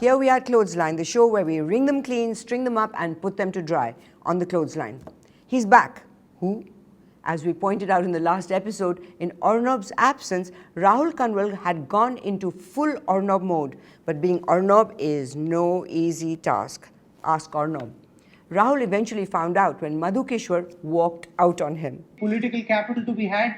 Here we are at Clothesline, the show where we wring them clean, string them up and put them to dry on the clothesline. He's back. Who? As we pointed out in the last episode, in Arnab's absence, Rahul Kanwal had gone into full Arnab mode. But being Arnab is no easy task. Ask Arnab. Rahul eventually found out when Madhu Kishwar walked out on him. Political capital to be had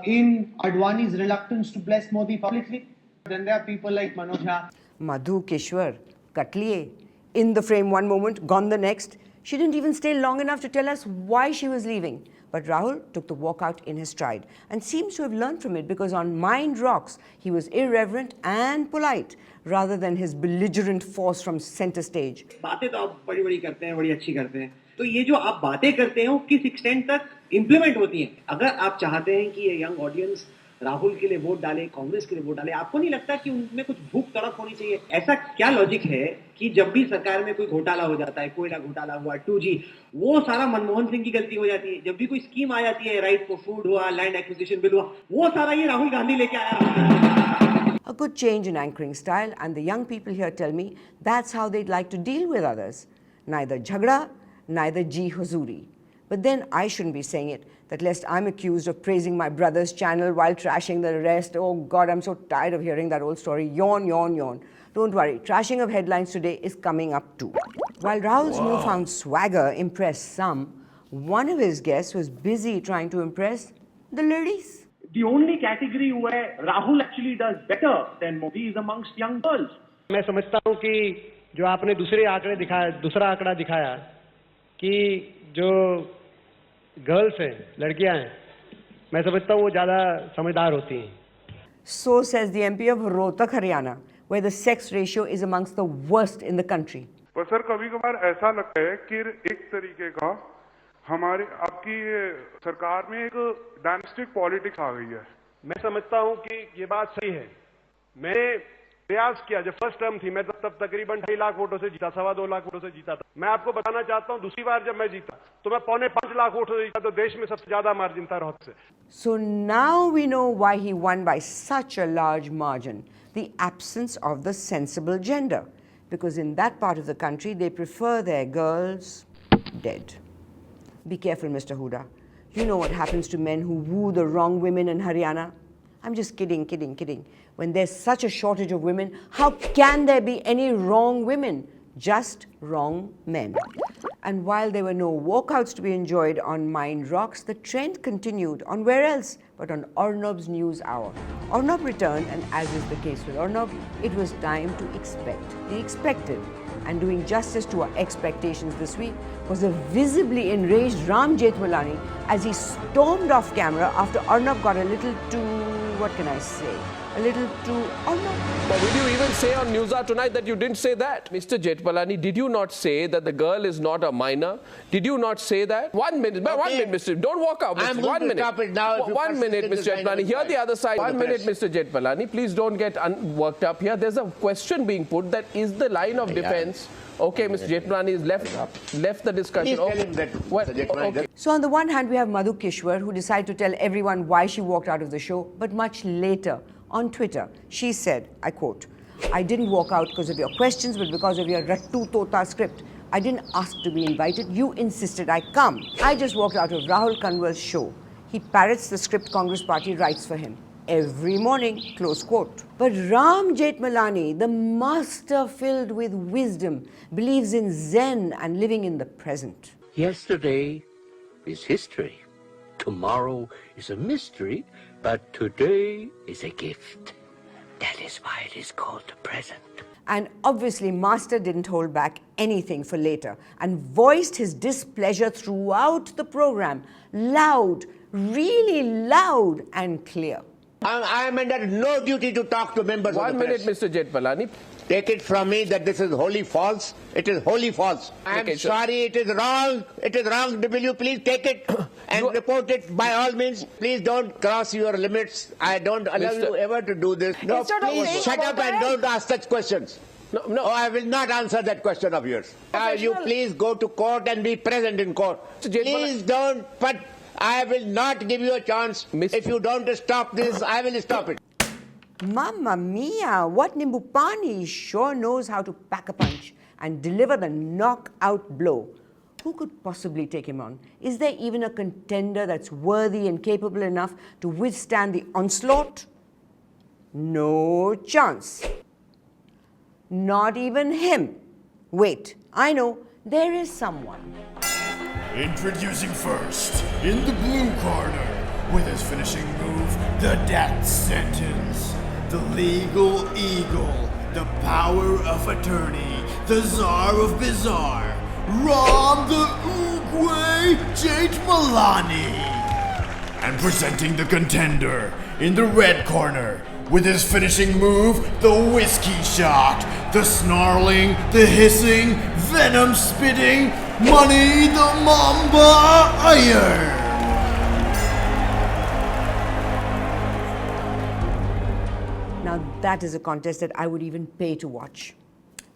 in Advani's reluctance to bless Modi publicly. Then there are people like Manoj Jha. Madhu Kishwar, Katliye, in the frame one moment, gone the next. She didn't even stay long enough to tell us why she was leaving. But Rahul took the walkout in his stride and seems to have learned from it, because on Mind Rocks, he was irreverent and polite rather than his belligerent force from center stage. बातें तो आप बड़ी-बड़ी करते हैं, बड़ी अच्छी करते हैं. तो ये जो आप बातें करते हैं वो किस एक्सटेंट तक इम्प्लीमेंट होती हैं? अगर आप चाहते हैं कि ये यंग ऑडियंस राहुल के लिए वोट डाले, कांग्रेस के लिए वोट डाले, आपको नहीं लगता कि उनमें कुछ भूख तड़प होनी चाहिए? ऐसा क्या लॉजिक है कि जब भी सरकार में कोई घोटाला हो जाता है, कोयला घोटाला हुआ, 2G, वो सारा मनमोहन सिंह की गलती हो जाती है. जब भी कोई स्कीम आ जाती है, राइट फॉर फूड हुआ, लैंड एक्विजिशन बिल हुआ, वो सारा ये राहुल गांधी लेके आया. A good change in anchoring style, and the young people here tell me that's how they'd like to deal with others. Neither jhagda, neither ji huzuri. But then I shouldn't be saying it, that lest I'm accused of praising my brother's channel while trashing the rest. Oh God, I'm so tired of hearing that old story. Yawn, yawn, yawn. Don't worry, trashing of headlines today is coming up too. While Rahul's newfound swagger impressed some, one of his guests was busy trying to impress the ladies. The only category where Rahul actually does better than Modi is amongst young girls. मैं समझता हूँ कि जो आपने दूसरा आंकड़ा दिखाया कि जो गर्ल्स हैं, लड़कियां हैं, मैं समझता हूँ वो ज़्यादा समझदार होती हैं. So says the MP of Rohtak, Haryana, where the sex ratio is amongst the worst in the country. पर सर कभी-कभार ऐसा लगता है कि एक तरीके का हमारे आपकी सरकार में एक डायनेस्टिक पॉलिटिक्स आ गई है. मैं समझता हूँ कि ये बात सही है. मैंने प्रयास किया, जब फर्स्ट टर्म थी मैं तब तकरीबन 2.5 लाख वोटों से जीता, 2.25 लाख वोटों से जीता था. मैं आपको बताना चाहता हूँ, दूसरी बार जब मैं जीता तो मैं 4.5 लाख वोटों से जीता, तो देश में सबसे ज्यादा मार्जिन था रोहतक से. So now we know why he won by such a large margin. The absence of the sensible gender. Because in that part of the country, they prefer their girls dead. Be careful, Mr. Huda. You know what happens to men who woo the wrong women in Haryana? I'm just kidding. When there's such a shortage of women, how can there be any wrong women? Just wrong men. And while there were no walkouts to be enjoyed on Mind Rocks, the trend continued on where else but on Arnab's News Hour. Arnab returned, and as is the case with Arnab, it was time to expect the expected. And doing justice to our expectations this week was a visibly enraged Ram Jethmalani as he stormed off camera after Arnab got a little too, what can I say, a little too Arnab. But did you even say on News Hour tonight that you didn't say that? Mr. Jethmalani, did you not say that the girl is not a minor? Did you not say that? 1 minute, okay. 1 minute, Mr. Don't walk out, Mr. I'm going 1 to minute. stop it now. 1 minute, Mr. Jethmalani. Hear the other side. 1 minute, Mr. Jethmalani. Please don't get worked up here. There's a question being put that is the line of defense. Okay, Mr. Jethmalani has left the discussion. Please tell him that, okay. So on the one hand, we have Madhu Kishwar, who decided to tell everyone why she walked out of the show, but much later, on Twitter, she said, I quote, "I didn't walk out because of your questions, but because of your Rattu Tota script. I didn't ask to be invited. You insisted I come. I just walked out of Rahul Kanwal's show. He parrots the script Congress party writes for him every morning," close quote. But Ram Jethmalani, the master filled with wisdom, believes in Zen and living in the present. Yesterday is history. Tomorrow is a mystery, but today is a gift. That is why it is called the present. And obviously, Master didn't hold back anything for later and voiced his displeasure throughout the program, loud, really loud and clear. I am under no duty to talk to members of the 1 minute, press. Mr. Jethmalani. Take it from me that this is wholly false. It is wholly false. I am sorry, it is wrong. It is wrong. Will you please take it and report it by all means? Please don't cross your limits. I don't allow you ever to do this. No, please shut up and don't ask such questions. No. Oh, I will not answer that question of yours. You please go to court and be present in court. Please don't, but I will not give you a chance. If you don't stop this, I will stop it. Mamma mia, what Nimbupani sure knows how to pack a punch and deliver the knockout blow. Who could possibly take him on? Is there even a contender that's worthy and capable enough to withstand the onslaught? No chance. Not even him. Wait, I know, there is someone. Introducing first, in the blue corner, with his finishing move, the death sentence. The legal eagle, the power of attorney, the czar of bizarre, Ram the Oogway Jethmalani. And presenting the contender, in the red corner, with his finishing move, the whiskey shot, the snarling, the hissing, venom spitting, Money the Mamba Iyer. Now that is a contest that I would even pay to watch.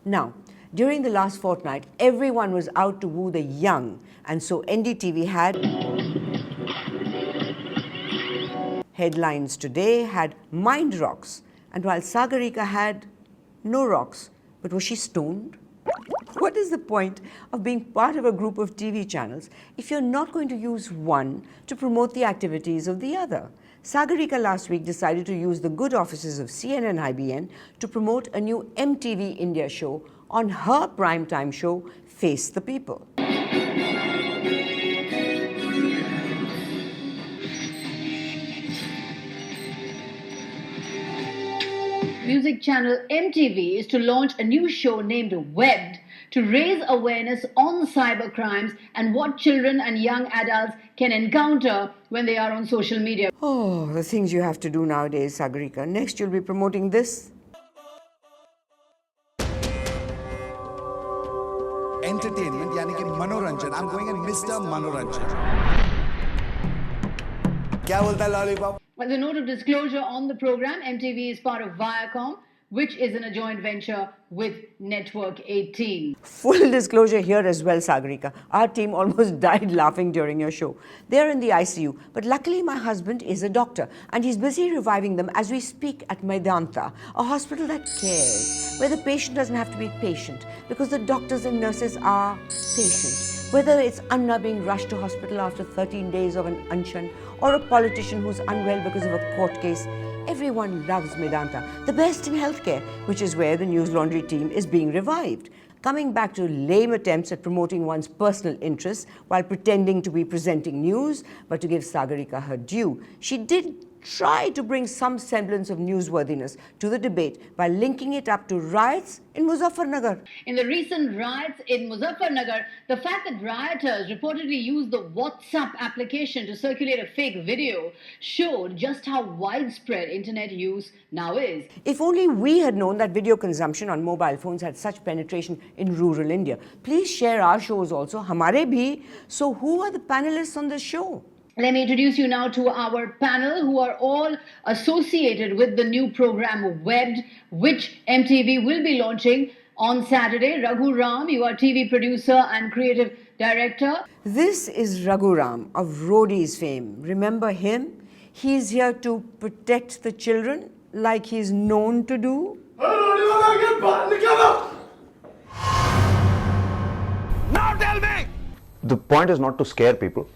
Now, during the last fortnight, everyone was out to woo the young, and so NDTV had headlines today had Mind Rocks, and while Sagarika had no rocks. But was she stoned? What is the point of being part of a group of TV channels if you're not going to use one to promote the activities of the other? Sagarika last week decided to use the good offices of CNN IBN to promote a new MTV India show on her primetime show, Face the People. Music channel MTV is to launch a new show named Webbed to raise awareness on cyber crimes and what children and young adults can encounter when they are on social media. Oh, the things you have to do nowadays, Sagarika. Next, you'll be promoting this. Entertainment, yani ki Manoranjan. I'm going in Mr. Manoranjan. Kya bolta hai lollipop? As a note of disclosure on the program, MTV is part of Viacom, which is in a joint venture with Network 18. Full disclosure here as well, Sagarika. Our team almost died laughing during your show. They're in the ICU, but luckily my husband is a doctor and he's busy reviving them as we speak at Medanta, a hospital that cares, where the patient doesn't have to be patient because the doctors and nurses are patient. Whether it's Anna being rushed to hospital after 13 days of an unshan or a politician who's unwell because of a court case, everyone loves Medanta, the best in healthcare, which is where the News Laundry team is being revived. Coming back to lame attempts at promoting one's personal interests while pretending to be presenting news, but to give Sagarika her due, she did try to bring some semblance of newsworthiness to the debate by linking it up to riots in Muzaffarnagar. In the recent riots in Muzaffarnagar, the fact that rioters reportedly used the WhatsApp application to circulate a fake video showed just how widespread internet use now is. If only we had known that video consumption on mobile phones had such penetration in rural India. Please share our shows also, Hamare bhi. So who are the panelists on this show? Let me introduce you now to our panel, who are all associated with the new program Webbed, which MTV will be launching on Saturday. Raghu Ram, you are TV producer and creative director. This is Raghu Ram of Roadies fame. Remember him? He's here to protect the children like he's known to do. Now tell me! The point is not to scare people,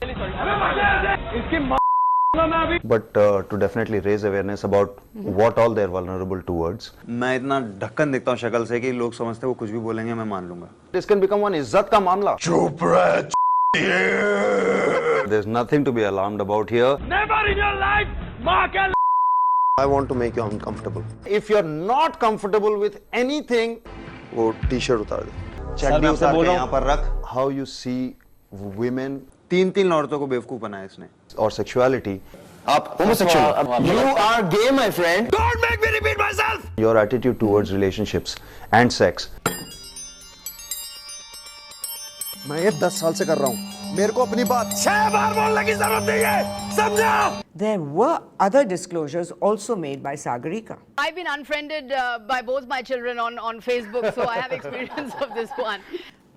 but to definitely raise awareness about what all they're vulnerable towards. मैं इतना ढक्कन देखता हूँ शक्ल से कि लोग समझते हैं वो कुछ भी बोलेंगे मैं मान लूँगा. This can become one इज्जत का मामला. चुप रह. There's nothing to be alarmed about here. Never in your life, माँ के. I want to make you uncomfortable. If you're not comfortable with anything, वो टी-शर्ट उतार दे. चड्डी उतार के यहाँ पर रख. How you see women, तीन औरतों को बेवकूफ बनाया इसने. Or sexuality. आप homosexual. You are gay, my friend. Don't make me repeat myself. Your attitude towards relationships and sex. मैं ये 10 साल से कर रहा हूँ. मेरे को अपनी बात 6 बार बोलने की जरूरत नहीं है. समझा? There were other disclosures also made by Sagarika. I've been unfriended by both my children on Facebook, so I have experience of this one.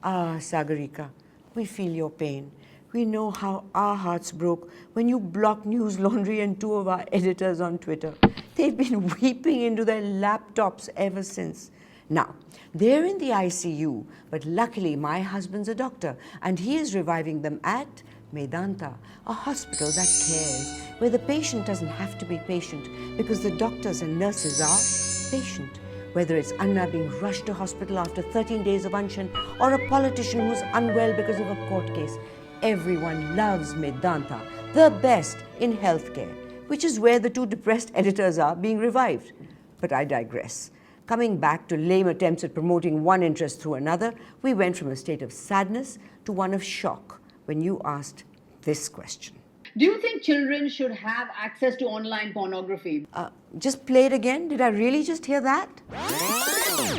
Ah, Sagarika, we feel your pain. We know how our hearts broke when you blocked News Laundry and 2 of our editors on Twitter. They've been weeping into their laptops ever since. Now, they're in the ICU, but luckily my husband's a doctor and he is reviving them at Medanta, a hospital that cares, where the patient doesn't have to be patient because the doctors and nurses are patient. Whether it's Anna being rushed to hospital after 13 days of unshan or a politician who's unwell because of a court case, everyone loves Medanta, the best in healthcare, which is where the 2 depressed editors are being revived. But I digress. Coming back to lame attempts at promoting one interest through another, we went from a state of sadness to one of shock when you asked this question. Do you think children should have access to online pornography? Just play it again. Did I really just hear that?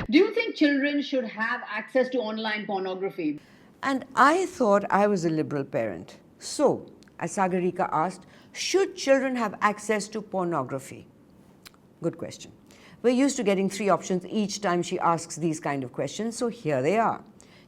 Do you think children should have access to online pornography? And I thought I was a liberal parent. So, as Sagarika asked, should children have access to pornography? Good question. We're used to getting 3 options each time she asks these kind of questions, so here they are.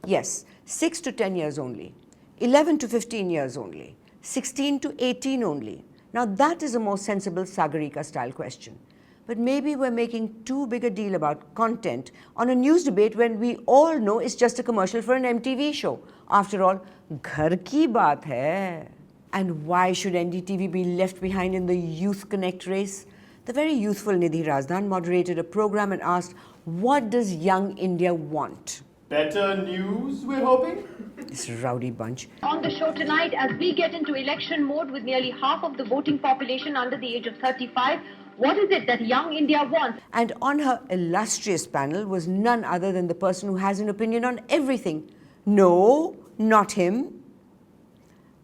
Yes, 6 to 10 years only, 11 to 15 years only, 16 to 18 only. Now that is a more sensible Sagarika style question. But maybe we're making too big a deal about content on a news debate when we all know it's just a commercial for an MTV show. After all, ghar ki baat hai. And why should NDTV be left behind in the Youth Connect race? The very youthful Nidhi Razdan moderated a program and asked, what does young India want? Better news, we're hoping? This rowdy bunch. On the show tonight, as we get into election mode with nearly half of the voting population under the age of 35, what is it that young India wants? And on her illustrious panel was none other than the person who has an opinion on everything. No, not him.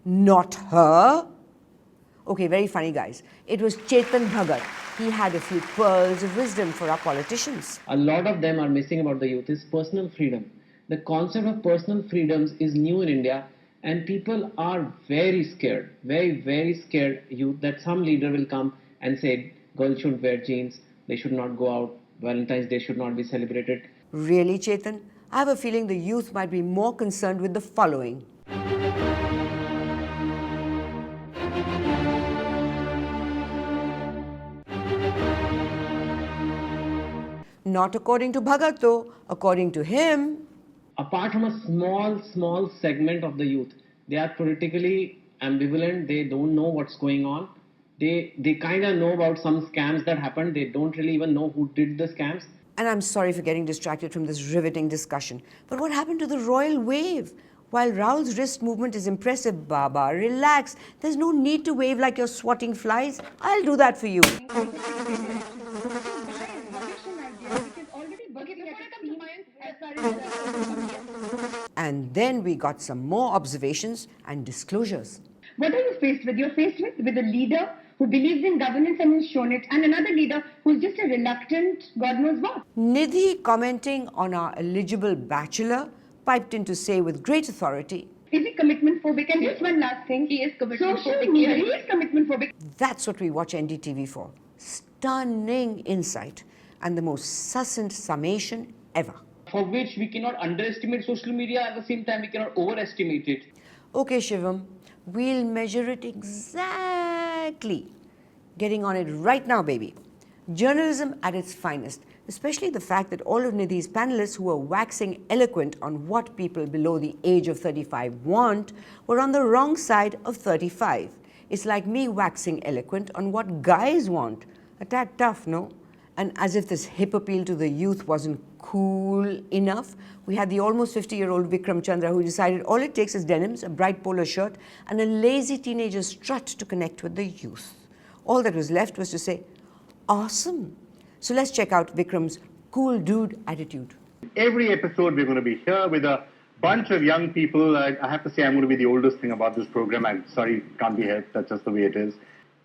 Not her. Okay, very funny, guys. It was Chetan Bhagat. He had a few pearls of wisdom for our politicians. A lot of them are missing about the youth is personal freedom. The concept of personal freedoms is new in India, and people are very scared, very, very scared youth that some leader will come and say girls should wear jeans, they should not go out, Valentine's Day should not be celebrated. Really, Chetan? I have a feeling the youth might be more concerned with the following. Not according to Bhagat though, according to him. Apart from a small segment of the youth, they are politically ambivalent, they don't know what's going on. They kind of know about some scams that happened, they don't really even know who did the scams. And I'm sorry for getting distracted from this riveting discussion, but what happened to the royal wave? While Rahul's wrist movement is impressive, Baba, relax. There's no need to wave like you're swatting flies. I'll do that for you. And then we got some more observations and disclosures. What are you faced with? You're faced with a leader who believes in governance and has shown it, and another leader who's just a reluctant God knows what. Nidhi, commenting on our eligible bachelor, piped in to say with great authority, is he commitment phobic? And just one last thing, he is commitment phobic. He is commitment phobic. That's what we watch NDTV for. Stunning insight and the most succinct summation ever. For which we cannot underestimate social media, at the same time we cannot overestimate it. Okay, Shivam, we'll measure it exactly. Getting on it right now, baby. Journalism at its finest, especially the fact that all of Nidhi's panelists who were waxing eloquent on what people below the age of 35 want were on the wrong side of 35. It's like me waxing eloquent on what guys want. A tad tough, no? And as if this hip appeal to the youth wasn't cool enough, we had the almost 50-year-old Vikram Chandra who decided all it takes is denims, a bright polo shirt, and a lazy teenager strut to connect with the youth. All that was left was to say, awesome. So let's check out Vikram's cool dude attitude. Every episode we're going to be here with a bunch of young people. I have to say I'm going to be the oldest thing about this program. I'm sorry, can't be helped. That's just the way it is.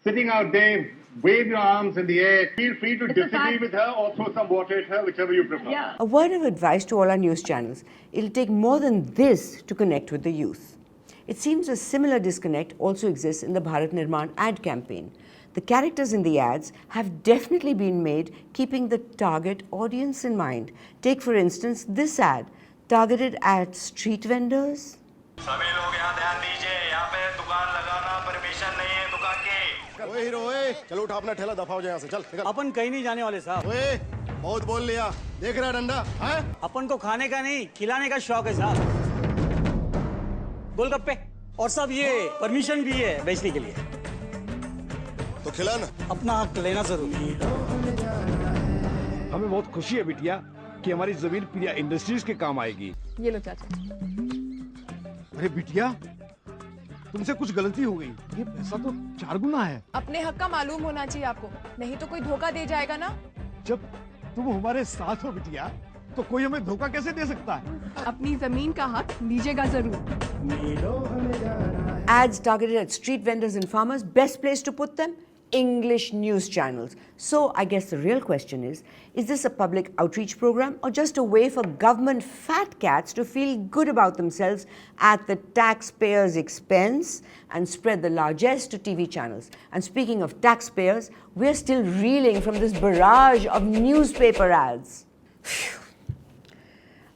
Sitting out there, wave your arms in the air. Feel free to disagree with her or throw some water at her, whichever you prefer. Yeah. A word of advice to all our news channels. It'll take more than this to connect with the youth. It seems a similar disconnect also exists in the Bharat Nirman ad campaign. The characters in the ads have definitely been made keeping the target audience in mind. Take, for instance, this ad, targeted at street vendors. ओए hero ओए, चलो उठा अपना ठेला, दफा हो जाए यहाँ से, चल निकल। अपन कहीं नहीं जाने वाले साहब। ओए बहुत बोल लिया, देख रहा डंडा है? अपन को खाने का नहीं खिलाने का शौक है साहब। गोलगप्पे और सब ये परमिशन भी है बेचने के लिए। तो खिलाना, अपना हक लेना जरूरी। हमें बहुत खुशी है बिटिया कि हमारी जमीन प्रिया इंडस्ट्रीज के काम आएगी। ये लो चाचा। अरे बिटिया, तुमसे कुछ गलती हो गई, ये पैसा तो 4 गुना है। अपने हक का मालूम होना चाहिए आपको, नहीं तो कोई धोखा दे जाएगा ना। जब तुम हमारे साथ हो बिटिया, तो कोई हमें धोखा कैसे दे सकता है? अपनी जमीन का हक लीजिएगा जरूर। Ads targeted at street vendors and farmers, best place to put them? English news channels. So I guess the real question is this a public outreach program or just a way for government fat cats to feel good about themselves at the taxpayers' expense and spread the largesse to TV channels? And speaking of taxpayers, we're still reeling from this barrage of newspaper ads.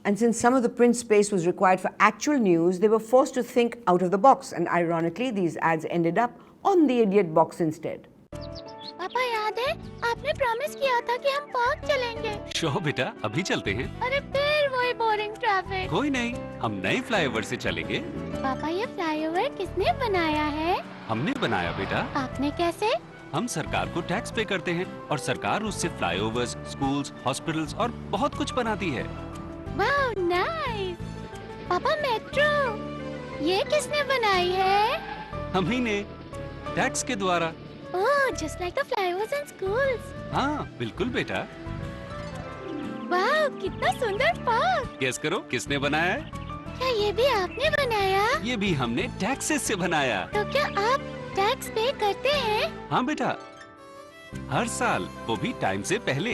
And since some of the print space was required for actual news, they were forced to think out of the box. And ironically, these ads ended up on the idiot box instead. पापा याद है आपने promise किया था कि हम park चलेंगे। Show बेटा अभी चलते हैं। अरे फिर वही बोरिंग ट्रैफिक। कोई नहीं, हम नए फ्लाईओवर से चलेंगे। पापा ये फ्लाईओवर किसने बनाया है? हमने बनाया बेटा। आपने कैसे? हम सरकार को टैक्स पे करते हैं और सरकार उससे फ्लाईओवर्स, स्कूल्स, हॉस्पिटल्स और बहुत कुछ बनाती है। वाह नाइस। पापा मेट्रो ये किसने बनाई है? हम ही ने, टैक्स के द्वारा। Oh, just like the flyovers and schools. हाँ बिल्कुल बेटा। वाह कितना सुंदर पार्क। गेस करो किसने बनाया है? क्या ये भी आपने बनाया? ये भी हमने टैक्सेस से बनाया। तो क्या आप टैक्स पे करते हैं? हाँ बेटा, हर साल, वो भी टाइम से पहले।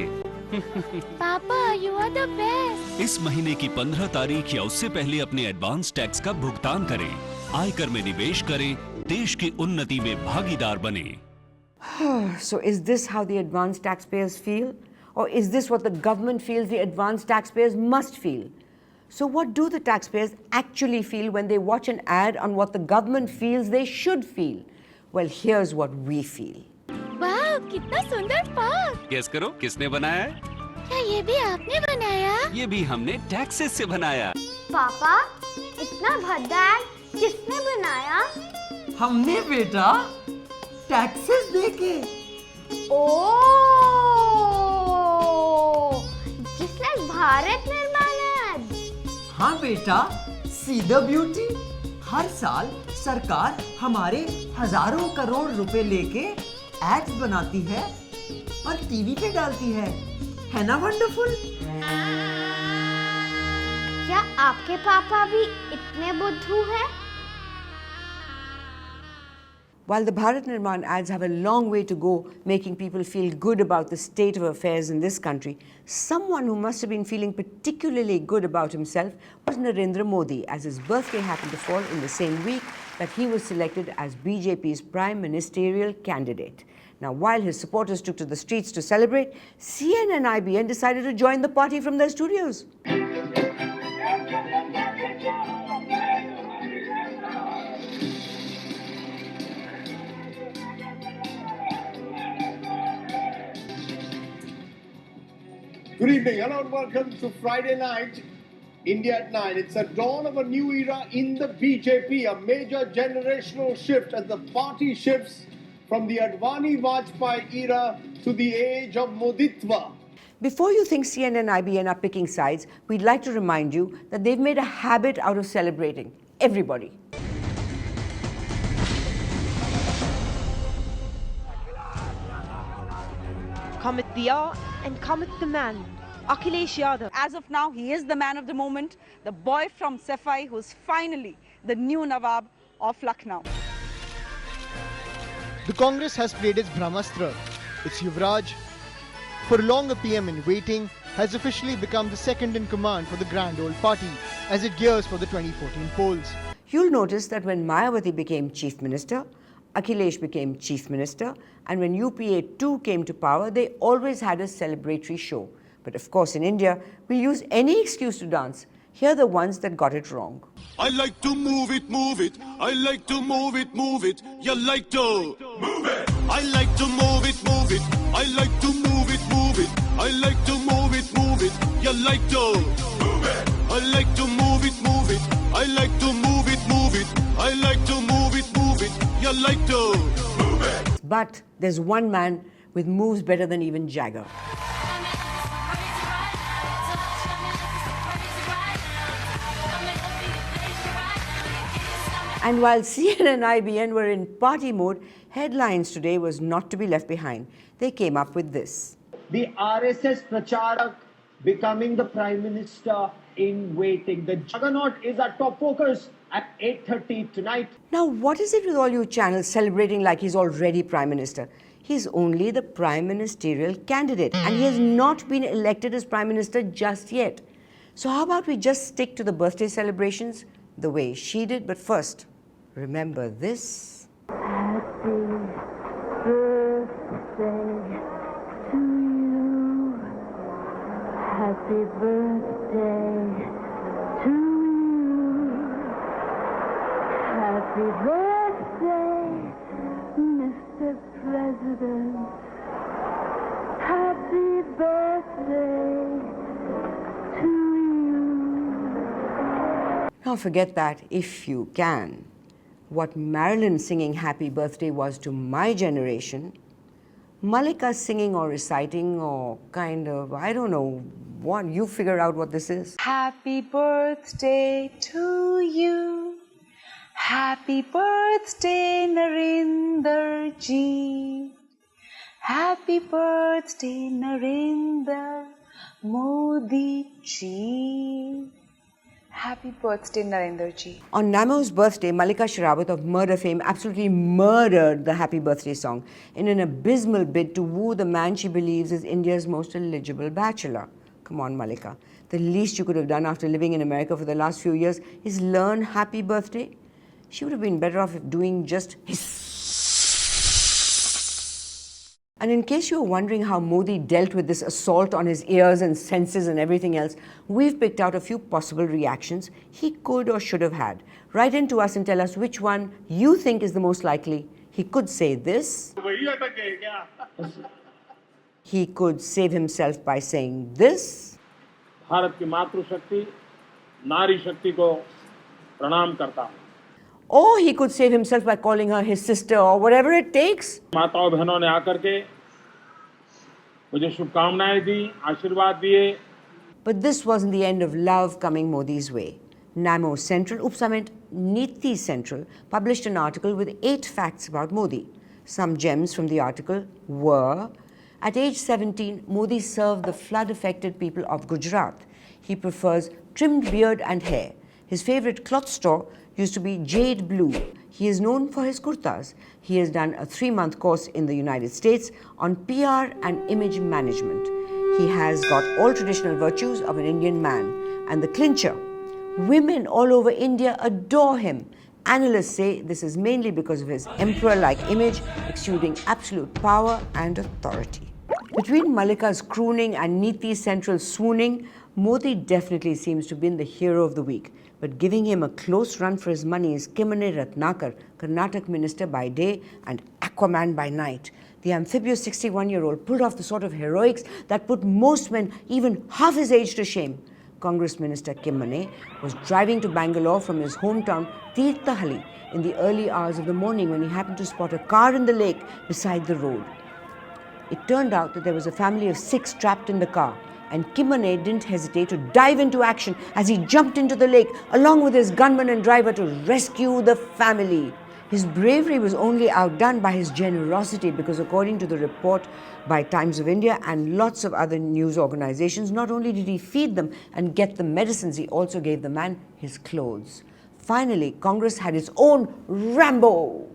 पापा यू आर द बेस्ट। इस महीने की 15 तारीख या उससे पहले अपने एडवांस टैक्स का भुगतान करें, आयकर में निवेश करें, देश की उन्नति में भागीदार बने। So is this how the advanced taxpayers feel? Or is this what the government feels the advanced taxpayers must feel? So what do the taxpayers actually feel when they watch an ad on what the government feels they should feel? Well, here's what we feel. वाह कितना सुंदर park. Guess करो किसने बनाया है? क्या ये भी आपने बनाया? ये भी हमने टैक्सेस से बनाया। पापा इतना भद्दा ad किसने बनाया? हमने बेटा, टैक्सेस देके। ओह, just like भारत निर्माण ad। हाँ बेटा, सी द ब्यूटी। हर साल सरकार हमारे हजारों करोड़ रुपए लेके एड्स बनाती है और टीवी पे डालती है ना वंडरफुल? क्या आपके पापा भी इतने बुद्धू हैं? While the Bharat Nirman ads have a long way to go making people feel good about the state of affairs in this country, someone who must have been feeling particularly good about himself was Narendra Modi, as his birthday happened to fall in the same week that he was selected as BJP's prime ministerial candidate. Now, while his supporters took to the streets to celebrate, CNN and IBN decided to join the party from their studios. Good evening, hello and welcome to Friday night, India at 9. It's a dawn of a new era in the BJP, a major generational shift as the party shifts from the Advani-Vajpayee era to the age of Moditva. Before you think CNN and IBN are picking sides, we'd like to remind you that they've made a habit out of celebrating everybody. Cometh the hour and cometh the man, Akhilesh Yadav. As of now, he is the man of the moment, the boy from Sefai who's finally the new Nawab of Lucknow. The Congress has played its Brahmastra. Its Yuvraj, for long a PM in waiting, has officially become the second in command for the grand old party as it gears for the 2014 polls. You'll notice that when Mayawati became Chief Minister, Akhilesh became Chief Minister, and when UPA 2 came to power, they always had a celebratory show. But of course, in India, we'll use any excuse to dance. Here are the ones that got it wrong. I like to move it, move it. I like to move it, move it. You like to move it. I like to move it, move it. I like to move it, move it. I like to move it, move it. You like to move it. I like to move it, move it. I like to move it, move it. I like to move it, move it. You like to move it. But there's one man with moves better than even Jagger. And while CNN and IBN were in party mode, headlines today was not to be left behind. They came up with this. The RSS Pracharak becoming the Prime Minister in waiting. The juggernaut is our top focus at 8:30 tonight. Now, what is it with all you channels celebrating like he's already Prime Minister? He's only the Prime Ministerial candidate, and he has not been elected as Prime Minister just yet. So how about we just stick to the birthday celebrations the way she did? But first, remember this. Happy birthday to you. Happy birthday to you. Happy birthday, Mr. President. Happy birthday to you. Now forget that if you can. What Marilyn singing Happy Birthday was to my generation, Malika singing or reciting or kind of, I don't know, what, you figure out what this is. Happy birthday to you. Happy birthday, Narinder ji. Happy birthday, Narendra Modi ji. Happy birthday, Narendra ji. On Namo's birthday, Malika Sherawat of Murder fame absolutely murdered the Happy Birthday song in an abysmal bid to woo the man she believes is India's most eligible bachelor. Come on, Malika. The least you could have done after living in America for the last few years is learn Happy Birthday. She would have been better off doing just hiss. And in case you're wondering how Modi dealt with this assault on his ears and senses and everything else, we've picked out a few possible reactions he could or should have had. Write in to us and tell us which one you think is the most likely. He could say this. He could save himself by saying this. Bharat की मातृशक्ति नारी शक्ति को प्रणाम करता हूँ. Or he could save himself by calling her his sister or whatever it takes. माताओं बहनों ने आकर के मुझे शुभकामनाएं दी, आशीर्वाद दिए. But this wasn't the end of love coming Modi's way. Namo Central, oops, I meant Niti Central, published an article with 8 facts about Modi. Some gems from the article were: at age 17, Modi served the flood-affected people of Gujarat. He prefers trimmed beard and hair. His favorite cloth store used to be jade blue. He is known for his kurtas. He has done a 3-month course in the United States on PR and image management. He has got all traditional virtues of an Indian man. And the clincher, women all over India adore him. Analysts say this is mainly because of his emperor-like image, exuding absolute power and authority. Between Malika's crooning and Niti Central swooning, Modi definitely seems to have been the hero of the week. But giving him a close run for his money is Kimmane Ratnakar, Karnataka minister by day and Aquaman by night. The amphibious 61-year-old pulled off the sort of heroics that put most men even half his age to shame. Congress Minister Kimmane was driving to Bangalore from his hometown Tirthahalli in the early hours of the morning when he happened to spot a car in the lake beside the road. It turned out that there was a family of 6 trapped in the car, and Kimmane didn't hesitate to dive into action as he jumped into the lake along with his gunman and driver to rescue the family. His bravery was only outdone by his generosity because, according to the report by Times of India and lots of other news organizations, not only did he feed them and get the medicines, he also gave the man his clothes. Finally, Congress had its own Rambo.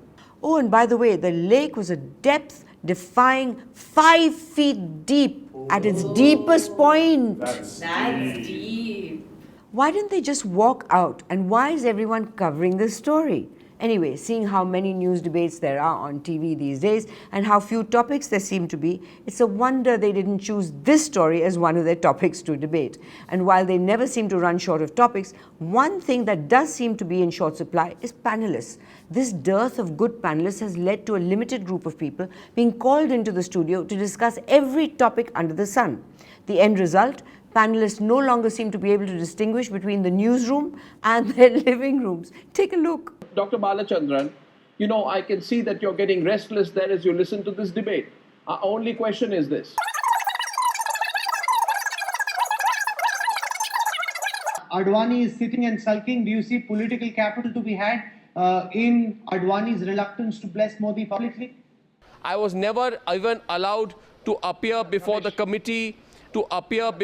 Oh, and by the way, the lake was a depth-defying 5 feet deep at its deepest point. That's deep. Why didn't they just walk out? And why is everyone covering this story? Anyway, seeing how many news debates there are on TV these days and how few topics there seem to be, it's a wonder they didn't choose this story as one of their topics to debate. And while they never seem to run short of topics, one thing that does seem to be in short supply is panelists. This dearth of good panelists has led to a limited group of people being called into the studio to discuss every topic under the sun. The end result? Panelists no longer seem to be able to distinguish between the newsroom and their living rooms. Take a look. Dr. Balachandran, you know, I can see that you're getting restless there as you listen to this debate. Our only question is this. Advani is sitting and sulking. Do you see political capital to be had in Advani's reluctance to bless Modi publicly? I was never even allowed to appear before the committee, Somebody else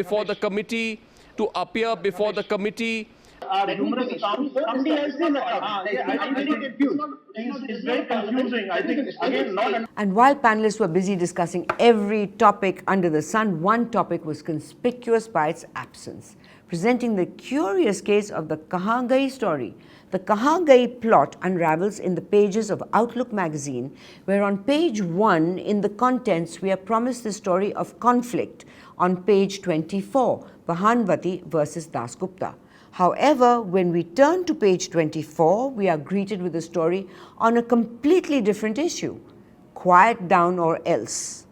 in the I'm very confused. It's very confusing. I think again not. And while panelists were busy discussing every topic under the sun, one topic was conspicuous by its absence, presenting the curious case of the Kahan Gayi story. The Kahan Gayi plot unravels in the pages of Outlook magazine, where on page 1 in the contents we are promised the story of conflict on page 24, Vahanvati versus Das Gupta. However, when we turn to page 24, we are greeted with a story on a completely different issue, quiet down or else.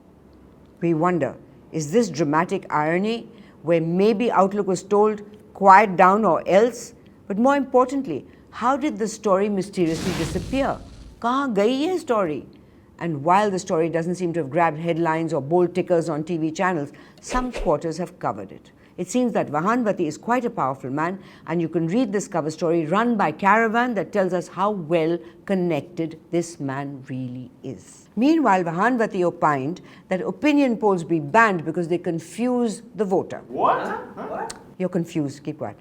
We wonder, is this dramatic irony where maybe Outlook was told, quiet down or else? But more importantly, how did the story mysteriously disappear? Kahan gayi hai story? And while the story doesn't seem to have grabbed headlines or bold tickers on TV channels, some quarters have covered it. It seems that Vahanvati is quite a powerful man, and you can read this cover story run by Caravan that tells us how well connected this man really is. Meanwhile, Vahanvati opined that opinion polls be banned because they confuse the voter. What? You're confused, keep quiet.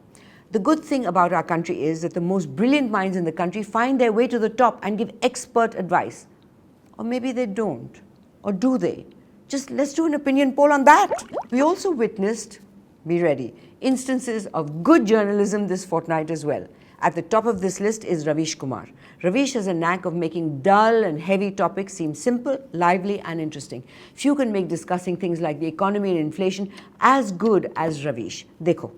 The good thing about our country is that the most brilliant minds in the country find their way to the top and give expert advice. Or maybe they don't. Or do they? Just let's do an opinion poll on that. We also witnessed, be ready, instances of good journalism this fortnight as well. At the top of this list is Ravish Kumar. Ravish has a knack of making dull and heavy topics seem simple, lively and interesting. Few can make discussing things like the economy and inflation as good as Ravish. Dekho.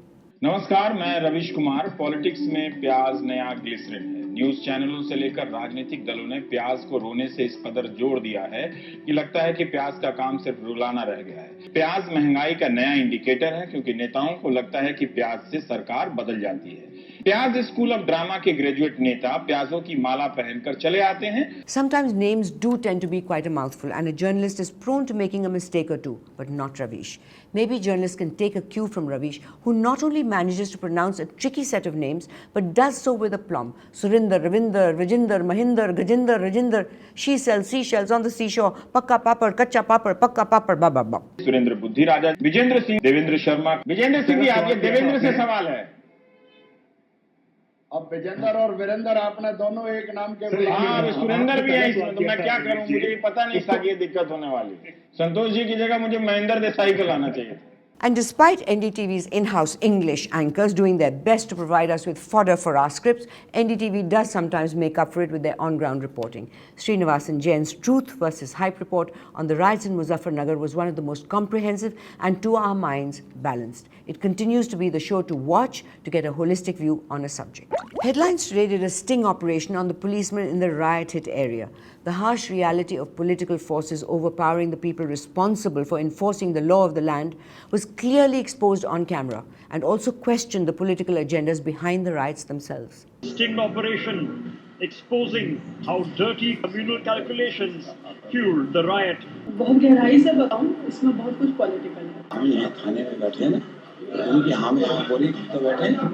नमस्कार, मैं Ravish Kumar. Politics में प्याज नया glycerine है। News चैनलों से लेकर राजनीतिक दलों ने प्याज को रोने से इस कदर जोड़ दिया है कि लगता है कि प्याज का काम सिर्फ रुलाना रह गया है। प्याज महंगाई का नया इंडिकेटर है, क्योंकि नेताओं को लगता है कि प्याज से सरकार बदल जाती है। प्याज स्कूल ऑफ ड्रामा के ग्रेजुएट नेता प्याजों की माला पहनकर चले आते हैं। Sometimes names do tend to be quite a mouthful, and a journalist is prone to making a mistake or two, but not Ravish. Maybe journalists can take a cue from Ravish, who not only manages to pronounce a tricky set of names, but does so with aplomb. Surinder, Ravinder, Rajinder, Mahinder, Gajinder, Rajinder. She sells seashells on the seashore. Pakka papad, kacha papad, pakka papad, ba ba ba. Surendra बुद्धि राजा, विजेंद्र सिंह, देवेंद्र शर्मा। विजेंद्र सिंह भी आगे, देवेंद्र से सवाल है। अब विजेंद्र और वीरेंद्र आपने दोनों एक नाम के हाँ, सुरेंद्र भी है इसमें, तो मैं क्या करूं, मुझे ये पता नहीं था कि ये दिक्कत होने वाली। संतोष जी की जगह मुझे महेंद्र देसाई को लाना चाहिए। And despite NDTV's in-house English anchors doing their best to provide us with fodder for our scripts, NDTV does sometimes make up for it with their on-ground reporting. Srinivasan Jain's Truth versus Hype report on the riots in Muzaffarnagar was one of the most comprehensive and, to our minds, balanced. It continues to be the show to watch to get a holistic view on a subject. Headlines today did a sting operation on the policemen in the riot-hit area. The harsh reality of political forces overpowering the people responsible for enforcing the law of the land was clearly exposed on camera, and also questioned the political agendas behind the riots themselves. Sting operation exposing how dirty communal calculations fueled the riot. बहुत गहराई से बताऊं, इसमें बहुत कुछ political है। हम यहाँ थाने में बैठे हैं ना, उनकी हम यहाँ बोरी तो बैठे हैं,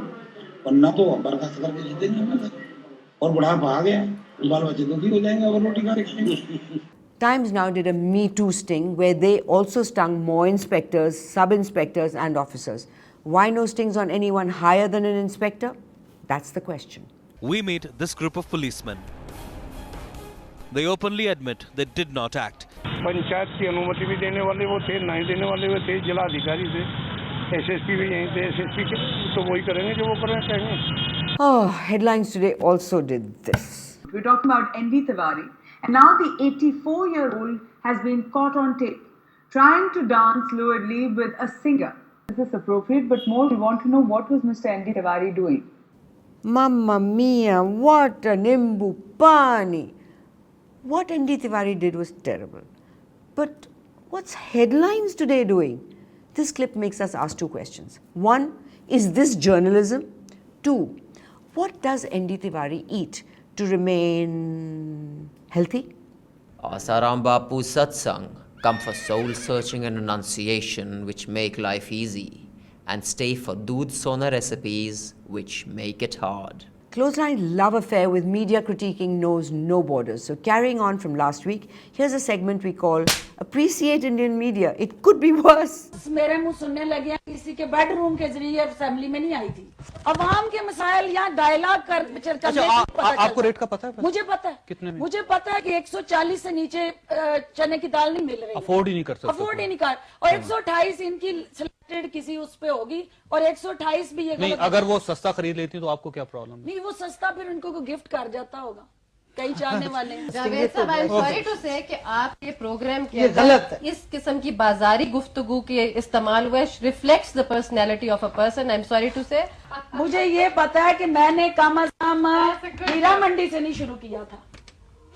और न तो बर्दाश्त करके जीते नहीं हमें, और बुढ़ापा आ गया, बाल बच्चे दुखी हो जाएंगे अगर रोटी खा के खाएंगे। Times now did a Me Too sting where they also stung more inspectors, sub-inspectors and officers. Why no stings on anyone higher than an inspector? That's the question. We meet this group of policemen. They openly admit they did not act. Panchayat की अनुमति भी देने वाले वो थे, नहीं देने वाले वो थे, जिला अधिकारी थे, एसएसपी भी यहीं थे, एसएसपी के तो वही करेंगे जो वो करना चाहेंगे। Oh, headlines today also did this. We're talking about ND Tiwari. And now the 84-year-old has been caught on tape trying to dance fluidly with a singer. Is this appropriate? But more, we want to know what was Mr. ND Tiwari doing? Mamma mia, what an imbupani! What ND Tiwari did was terrible. But what's headlines today doing? This clip makes us ask two questions. One, is this journalism? Two, what does ND Tiwari eat to remain healthy? Asaram Bapu's satsang come for soul searching and renunciation which make life easy, and stay for doodh sona recipes which make it hard. Clothesline love affair with media critiquing knows no borders. So carrying on from last week, here's a segment we call Appreciate Indian Media. It could be worse. मेरे मुंह सुनने लगे किसी के bedroom के जरिए assembly में नहीं आई थी। अवाम के मसाइल यहाँ डायलॉग कर चर्चा में आपको रेट का पता है? मुझे पता है। कितने में? मुझे पता है कि 140 से नीचे चने की दाल नहीं मिल रही। अफोर्ड ही नहीं कर सकते। अफोर्ड ही नहीं कर और 128 इनकी सिलेक्टेड किसी उस पे होगी और 128 भी ये नहीं, अगर वो सस्ता खरीद लेती तो आपको क्या प्रॉब्लम? नहीं, वो सस्ता फिर उनको को गिफ्ट कर जाता होगा कई चाहने वाले। जावेद साहब, आई एम सॉरी टू से कि आपके प्रोग्राम के अंदर इस किस्म की बाजारी गुफ्तगू के इस्तेमाल हुए reflects the personality of a person. I am sorry to say मुझे ये पता है कि मैंने कम अज कम हीरा मंडी से नहीं शुरू किया था,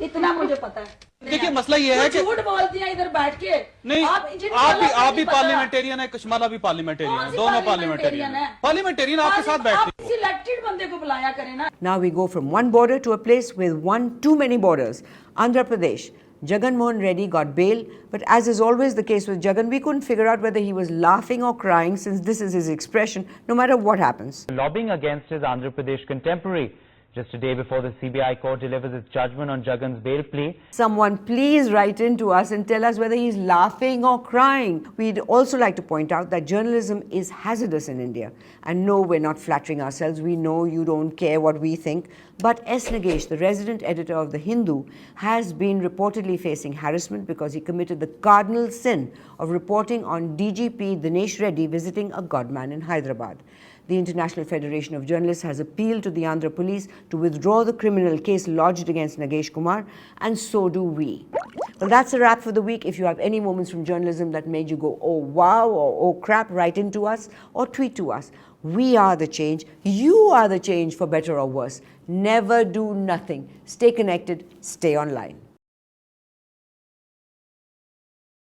इतना मुझे पता है। देखिए मसला ये है कि झूठ बोलती हैं इधर बैठ के। नहीं, आप भी पार्लियामेंटेरियन है, कश्माला भी पार्लियामेंटेरियन है, दोनों पार्लियामेंटेरियन है। पार्लियामेंटेरियन आपके साथ बैठती है। सिलेक्टेड बंदे को बुलाया करें ना। Now we go from one border to a place with one too many borders. Andhra Pradesh. Jagan Mohan Reddy got bail, but as is always the case with Jagan, we couldn't figure out whether he was laughing or crying, since this is his expression, no matter what happens. Lobbying against his Andhra Pradesh contemporary. Just a day before the CBI court delivers its judgment on Jagan's bail plea. Someone please write in to us and tell us whether he's laughing or crying. We'd also like to point out that journalism is hazardous in India. And no, we're not flattering ourselves. We know you don't care what we think. But S. Nagesh, the resident editor of The Hindu, has been reportedly facing harassment because he committed the cardinal sin of reporting on DGP Dinesh Reddy visiting a godman in Hyderabad. The International Federation of Journalists has appealed to the Andhra Police to withdraw the criminal case lodged against Nagesh Kumar, and so do we. Well, that's a wrap for the week. If you have any moments from journalism that made you go, oh wow, or oh crap, write in to us or tweet to us. We are the change. You are the change, for better or worse. Never do nothing. Stay connected. Stay online.